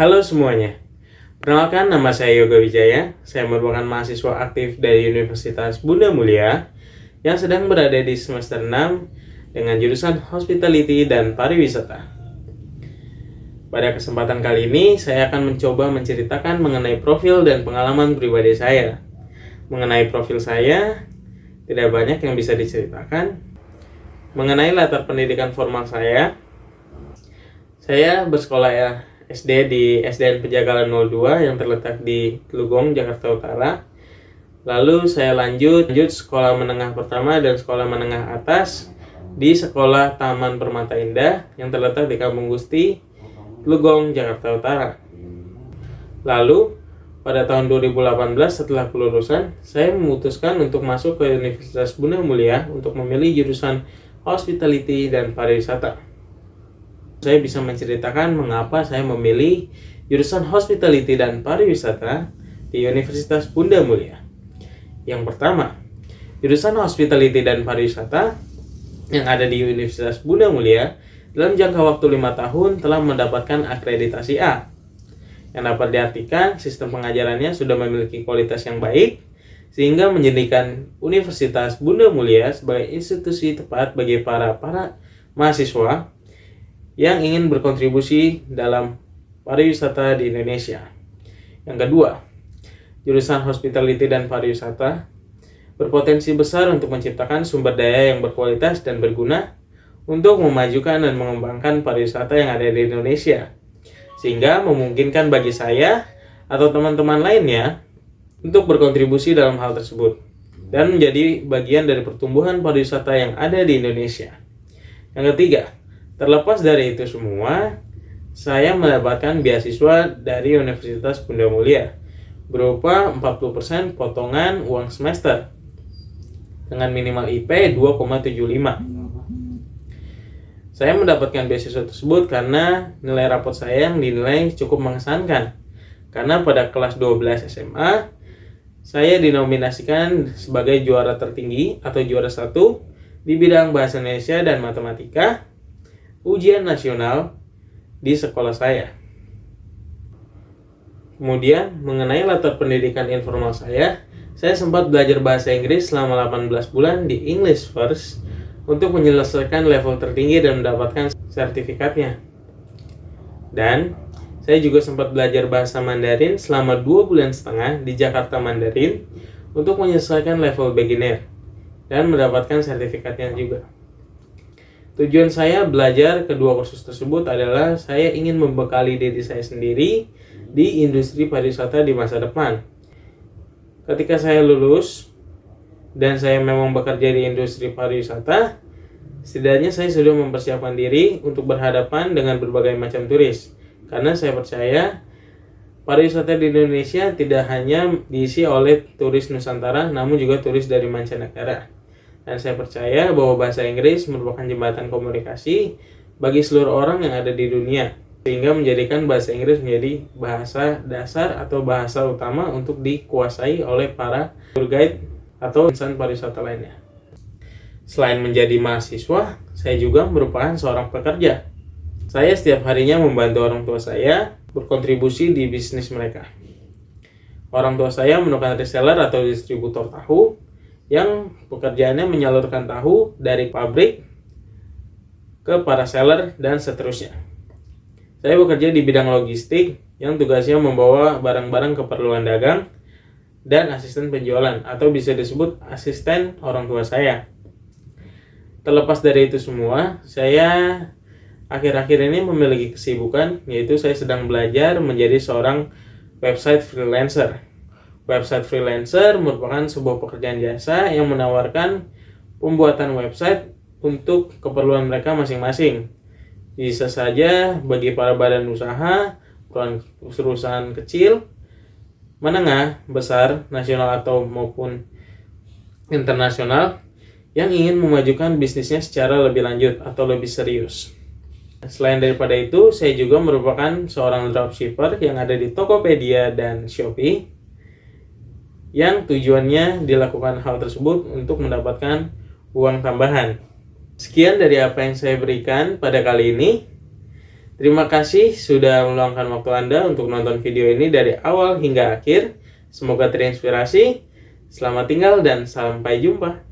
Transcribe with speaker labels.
Speaker 1: Halo semuanya, perkenalkan nama saya Yoga Wijaya. Saya merupakan mahasiswa aktif dari Universitas Bunda Mulia yang sedang berada di semester 6 dengan jurusan Hospitality dan Pariwisata. Pada kesempatan kali ini, saya akan mencoba menceritakan mengenai profil dan pengalaman pribadi saya. Mengenai profil saya, tidak banyak yang bisa diceritakan. Mengenai latar pendidikan formal saya bersekolah SD di SDN Pejagalan 02 yang terletak di Telugong, Jakarta Utara. Lalu saya lanjut sekolah menengah pertama dan sekolah menengah atas di sekolah Taman Permata Indah yang terletak di Kampung Gusti, Telugong, Jakarta Utara. Lalu pada tahun 2018 setelah kelulusan, saya memutuskan untuk masuk ke Universitas Bunda Mulia untuk memilih jurusan Hospitality dan Pariwisata. Saya bisa menceritakan mengapa saya memilih jurusan Hospitality dan Pariwisata di Universitas Bunda Mulia. Yang pertama, jurusan Hospitality dan Pariwisata yang ada di Universitas Bunda Mulia dalam jangka waktu 5 tahun telah mendapatkan akreditasi A, yang dapat diartikan sistem pengajarannya sudah memiliki kualitas yang baik sehingga menjadikan Universitas Bunda Mulia sebagai institusi tepat bagi para mahasiswa yang ingin berkontribusi dalam pariwisata di Indonesia. Yang kedua, jurusan Hospitality dan Pariwisata berpotensi besar untuk menciptakan sumber daya yang berkualitas dan berguna untuk memajukan dan mengembangkan pariwisata yang ada di Indonesia, sehingga memungkinkan bagi saya atau teman-teman lainnya untuk berkontribusi dalam hal tersebut dan menjadi bagian dari pertumbuhan pariwisata yang ada di Indonesia. Yang ketiga, terlepas dari itu semua, saya mendapatkan beasiswa dari Universitas Bunda Mulia berupa 40% potongan uang semester dengan minimal IP 2,75. Saya mendapatkan beasiswa tersebut karena nilai rapot saya yang dinilai cukup mengesankan. Karena pada kelas 12 SMA, saya dinominasikan sebagai juara tertinggi atau juara 1 di bidang bahasa Indonesia dan matematika ujian nasional di sekolah saya. Kemudian, mengenai latar pendidikan informal saya sempat belajar bahasa Inggris selama 18 bulan di English First untuk menyelesaikan level tertinggi dan mendapatkan sertifikatnya. Dan saya juga sempat belajar bahasa Mandarin selama 2,5 bulan di Jakarta Mandarin untuk menyelesaikan level beginner dan mendapatkan sertifikatnya juga. Tujuan saya belajar kedua kursus tersebut adalah saya ingin membekali diri saya sendiri di industri pariwisata di masa depan. Ketika saya lulus dan saya memang bekerja di industri pariwisata, setidaknya saya sudah mempersiapkan diri untuk berhadapan dengan berbagai macam turis. Karena saya percaya pariwisata di Indonesia tidak hanya diisi oleh turis Nusantara, namun juga turis dari mancanegara. Dan saya percaya bahwa bahasa Inggris merupakan jembatan komunikasi bagi seluruh orang yang ada di dunia, sehingga menjadikan bahasa Inggris menjadi bahasa dasar atau bahasa utama untuk dikuasai oleh para tour guide atau insan pariwisata lainnya. Selain menjadi mahasiswa, saya juga merupakan seorang pekerja. Saya setiap harinya membantu orang tua saya berkontribusi di bisnis mereka. Orang tua saya merupakan reseller atau distributor tahu yang pekerjaannya menyalurkan tahu dari pabrik ke para seller dan seterusnya. Saya bekerja di bidang logistik yang tugasnya membawa barang-barang keperluan dagang dan asisten penjualan atau bisa disebut asisten orang tua saya. Terlepas dari itu semua, saya akhir-akhir ini memiliki kesibukan, yaitu saya sedang belajar menjadi seorang website freelancer. Website freelancer merupakan sebuah pekerjaan jasa yang menawarkan pembuatan website untuk keperluan mereka masing-masing. Bisa saja bagi para badan usaha, perusahaan kecil, menengah, besar, nasional atau maupun internasional yang ingin memajukan bisnisnya secara lebih lanjut atau lebih serius. Selain daripada itu, saya juga merupakan seorang dropshipper yang ada di Tokopedia dan Shopee yang tujuannya dilakukan hal tersebut untuk mendapatkan uang tambahan. Sekian dari apa yang saya berikan pada kali ini. Terima kasih sudah meluangkan waktu Anda untuk nonton video ini dari awal hingga akhir. Semoga terinspirasi. Selamat tinggal dan sampai jumpa.